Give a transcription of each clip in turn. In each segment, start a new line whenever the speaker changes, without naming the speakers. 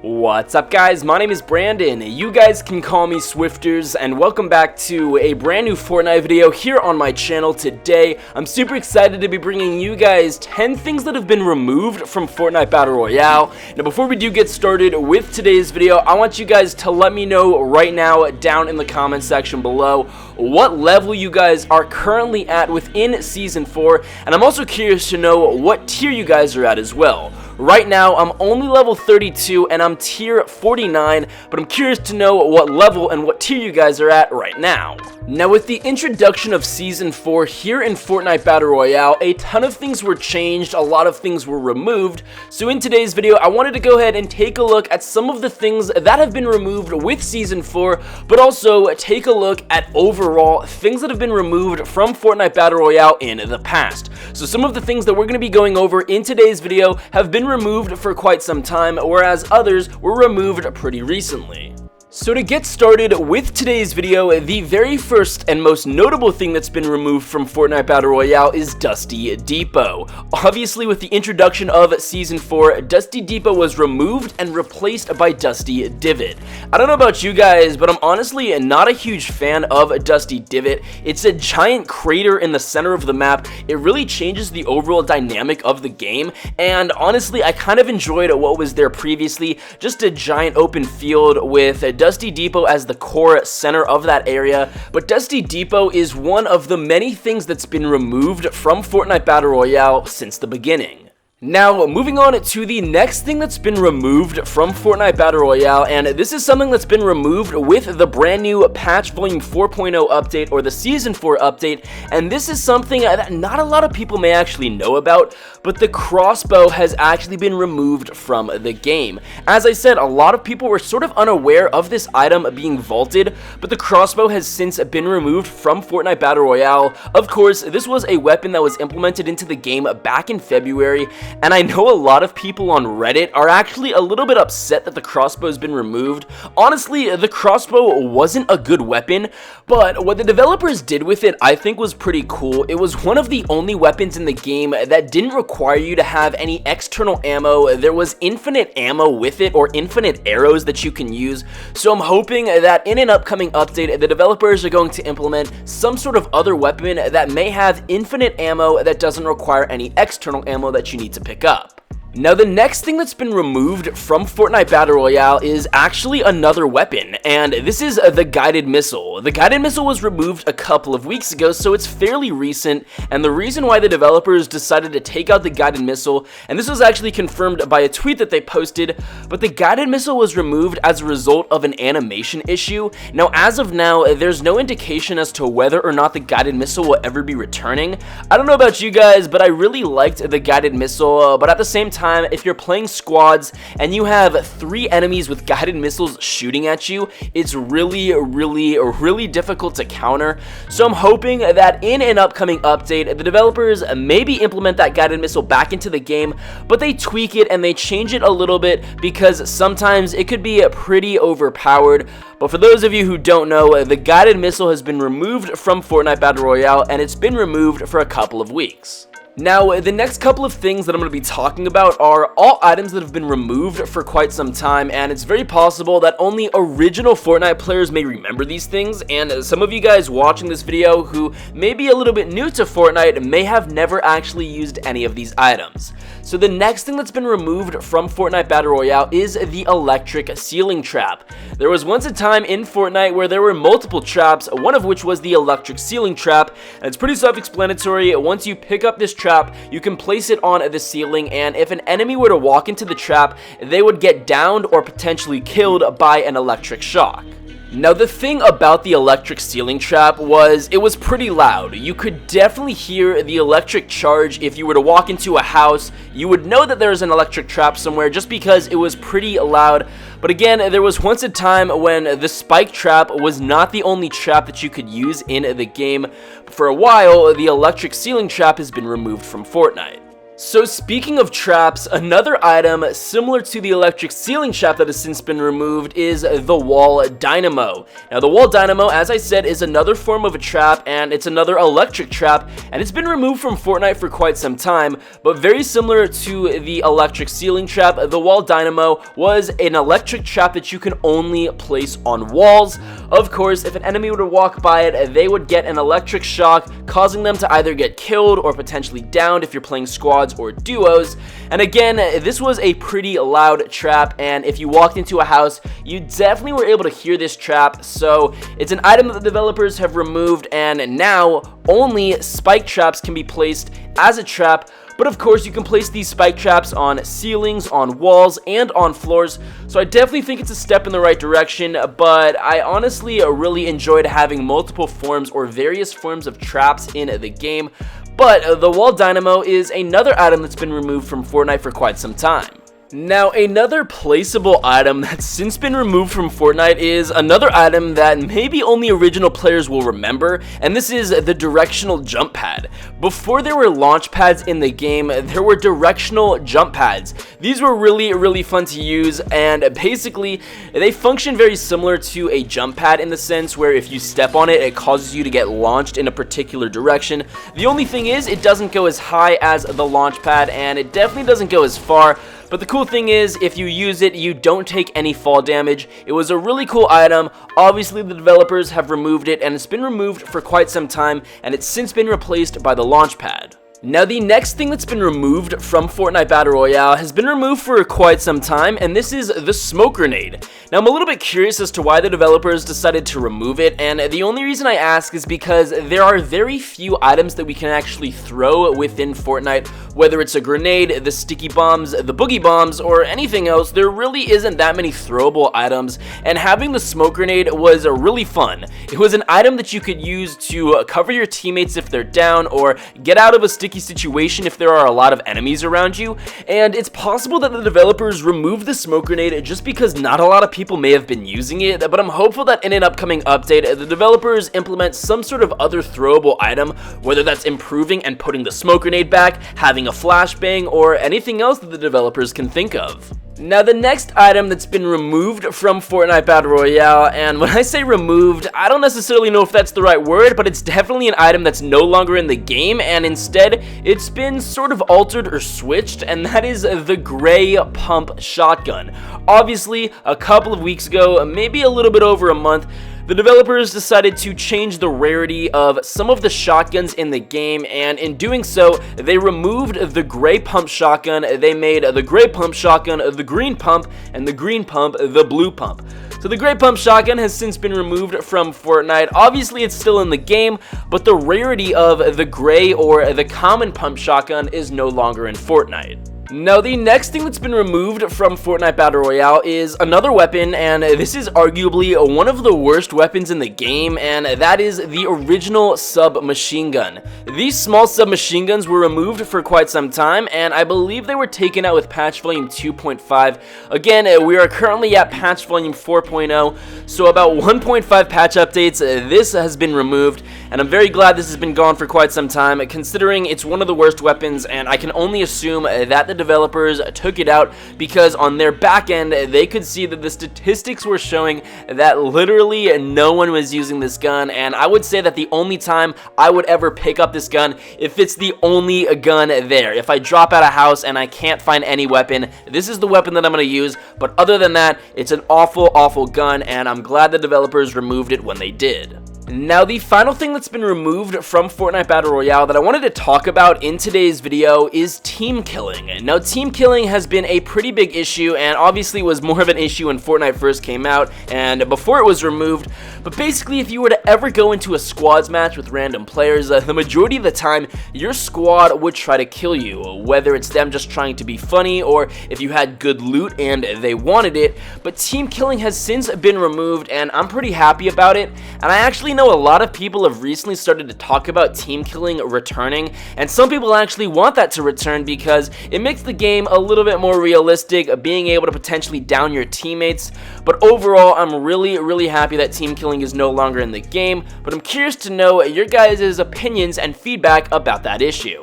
What's up guys, my name is Brandon, you guys can call me Swifterrs, and welcome back to a brand new Fortnite video here on my channel. Today, I'm super excited to be bringing you guys 10 things that have been removed from Fortnite Battle Royale. Now before we do get started with today's video, I want you guys to let me know right now down in the comment section below what level you guys are currently at within Season 4, and I'm also curious to know what tier you guys are at as well. Right now, I'm only level 32 and I'm tier 49, but I'm curious to know what level and what tier you guys are at right now. Now, with the introduction of Season 4 here in Fortnite Battle Royale, a ton of things were changed, a lot of things were removed. So in today's video, I wanted to go ahead and take a look at some of the things that have been removed with Season 4, but also take a look at overall things that have been removed from Fortnite Battle Royale in the past. So some of the things that we're going to be going over in today's video have been removed for quite some time, whereas others were removed pretty recently. So to get started with today's video, the very first and most notable thing that's been removed from Fortnite Battle Royale is Dusty Depot. Obviously, with the introduction of Season 4, Dusty Depot was removed and replaced by Dusty Divot. I don't know about you guys, but I'm honestly not a huge fan of Dusty Divot. It's a giant crater in the center of the map. It really changes the overall dynamic of the game, and honestly, I kind of enjoyed what was there previously, just a giant open field with Dusty Depot as the core center of that area. But Dusty Depot is one of the many things that's been removed from Fortnite Battle Royale since the beginning. Now, moving on to the next thing that's been removed from Fortnite Battle Royale, and this is something that's been removed with the brand new patch volume 4.0 update, or the Season 4 update, and this is something that not a lot of people may actually know about, but the Crossbow has actually been removed from the game. As I said, a lot of people were sort of unaware of this item being vaulted, but the Crossbow has since been removed from Fortnite Battle Royale. Of course, this was a weapon that was implemented into the game back in February, and I know a lot of people on Reddit are actually a little bit upset that the Crossbow has been removed. Honestly, the Crossbow wasn't a good weapon, but what the developers did with it I think was pretty cool. It was one of the only weapons in the game that didn't require you to have any external ammo. There was infinite ammo with it, or infinite arrows that you can use. So I'm hoping that in an upcoming update, the developers are going to implement some sort of other weapon that may have infinite ammo that doesn't require any external ammo that you need to pick up. Now, the next thing that's been removed from Fortnite Battle Royale is actually another weapon, and this is the guided missile. The guided missile was removed a couple of weeks ago, so it's fairly recent, and the reason why the developers decided to take out the guided missile, and this was actually confirmed by a tweet that they posted, but the guided missile was removed as a result of an animation issue. Now, as of now, there's no indication as to whether or not the guided missile will ever be returning. I don't know about you guys, but I really liked the guided missile, but at the same time, if you're playing squads and you have 3 enemies with guided missiles shooting at you, it's really difficult to counter. So I'm hoping that in an upcoming update, the developers maybe implement that guided missile back into the game, but they tweak it and they change it a little bit, because sometimes it could be pretty overpowered. But for those of you who don't know, the guided missile has been removed from Fortnite Battle Royale, and it's been removed for a couple of weeks. Now, the next couple of things that I'm going to be talking about are all items that have been removed for quite some time, and it's very possible that only original Fortnite players may remember these things, and some of you guys watching this video who may be a little bit new to Fortnite may have never actually used any of these items. So the next thing that's been removed from Fortnite Battle Royale is the electric ceiling trap. There was once a time in Fortnite where there were multiple traps, one of which was the electric ceiling trap, and it's pretty self-explanatory. Once you pick up this trap, you can place it on the ceiling, and if an enemy were to walk into the trap, they would get downed or potentially killed by an electric shock. Now, the thing about the electric ceiling trap was it was pretty loud. You could definitely hear the electric charge. If you were to walk into a house, you would know that there's an electric trap somewhere just because it was pretty loud. But again, there was once a time when the spike trap was not the only trap that you could use in the game. For a while, the electric ceiling trap has been removed from Fortnite. So speaking of traps, another item similar to the electric ceiling trap that has since been removed is the wall dynamo. Now the wall dynamo, as I said, is another form of a trap, and it's another electric trap, and it's been removed from Fortnite for quite some time, but very similar to the electric ceiling trap, the wall dynamo was an electric trap that you can only place on walls. Of course, if an enemy were to walk by it, they would get an electric shock, causing them to either get killed or potentially downed if you're playing squads or duos. And again, this was a pretty loud trap, and if you walked into a house, you definitely were able to hear this trap. So it's an item that the developers have removed, and now only spike traps can be placed as a trap. But of course, you can place these spike traps on ceilings, on walls, and on floors. So I definitely think it's a step in the right direction, but I honestly really enjoyed having multiple forms or various forms of traps in the game. But the wall dynamo is another item that's been removed from Fortnite for quite some time. Now, another placeable item that's since been removed from Fortnite is another item that maybe only original players will remember, and this is the directional jump pad. Before there were launch pads in the game, there were directional jump pads. These were really fun to use, and basically, they function very similar to a jump pad in the sense where if you step on it, it causes you to get launched in a particular direction. The only thing is, it doesn't go as high as the launch pad, and it definitely doesn't go as far. But the cool thing is, if you use it, you don't take any fall damage. It was a really cool item. Obviously, the developers have removed it, and it's been removed for quite some time, and it's since been replaced by the launch pad. Now, the next thing that's been removed from Fortnite Battle Royale has been removed for quite some time, and this is the smoke grenade. Now, I'm a little bit curious as to why the developers decided to remove it, and the only reason I ask is because there are very few items that we can actually throw within Fortnite, whether it's a grenade, the sticky bombs, the boogie bombs, or anything else. There really isn't that many throwable items, and having the smoke grenade was really fun. It was an item that you could use to cover your teammates if they're down, or get out of a sticky situation if there are a lot of enemies around you, and it's possible that the developers removed the smoke grenade just because not a lot of people may have been using it, but I'm hopeful that in an upcoming update, the developers implement some sort of other throwable item, whether that's improving and putting the smoke grenade back, having a flashbang, or anything else that the developers can think of. Now, the next item that's been removed from Fortnite Battle Royale, and when I say removed, I don't necessarily know if that's the right word, but it's definitely an item that's no longer in the game, and instead, it's been sort of altered or switched, and that is the gray pump shotgun. Obviously, a couple of weeks ago, maybe a little bit over a month, the developers decided to change the rarity of some of the shotguns in the game, and in doing so, they removed the gray pump shotgun. They made the gray pump shotgun the green pump, and the green pump the blue pump. So the gray pump shotgun has since been removed from Fortnite. Obviously, it's still in the game, but the rarity of the gray or the common pump shotgun is no longer in Fortnite. Now, the next thing that's been removed from Fortnite Battle Royale is another weapon, and this is arguably one of the worst weapons in the game, and that is the original submachine gun. These small submachine guns were removed for quite some time, and I believe they were taken out with patch volume 2.5. Again, we are currently at patch volume 4.0, so about 1.5 patch updates, this has been removed, and I'm very glad this has been gone for quite some time, considering it's one of the worst weapons, and I can only assume that the developers took it out because on their back end they could see that the statistics were showing that literally no one was using this gun, and I would say that the only time I would ever pick up this gun if it's the only gun there. If I drop out of house and I can't find any weapon, this is the weapon that I'm going to use, but other than that, it's an awful gun, and I'm glad the developers removed it when they did. Now, the final thing that's been removed from Fortnite Battle Royale that I wanted to talk about in today's video is team killing. Now, team killing has been a pretty big issue, and obviously was more of an issue when Fortnite first came out and before it was removed. But basically, if you were to ever go into a squads match with random players, the majority of the time, your squad would try to kill you, whether it's them just trying to be funny or if you had good loot and they wanted it. But team killing has since been removed, and I'm pretty happy about it, and I actually know a lot of people have recently started to talk about team killing returning, and some people actually want that to return because it makes the game a little bit more realistic, being able to potentially down your teammates. But overall, I'm really happy that team killing is no longer in the game, but I'm curious to know your guys' opinions and feedback about that issue.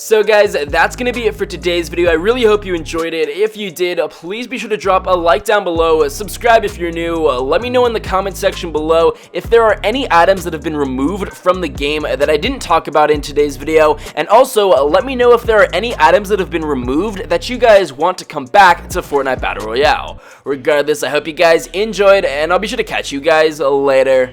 So guys, that's gonna be it for today's video. I really hope you enjoyed it. If you did, please be sure to drop a like down below, subscribe if you're new, let me know in the comment section below if there are any items that have been removed from the game that I didn't talk about in today's video, and also let me know if there are any items that have been removed that you guys want to come back to Fortnite Battle Royale. Regardless, I hope you guys enjoyed, and I'll be sure to catch you guys later.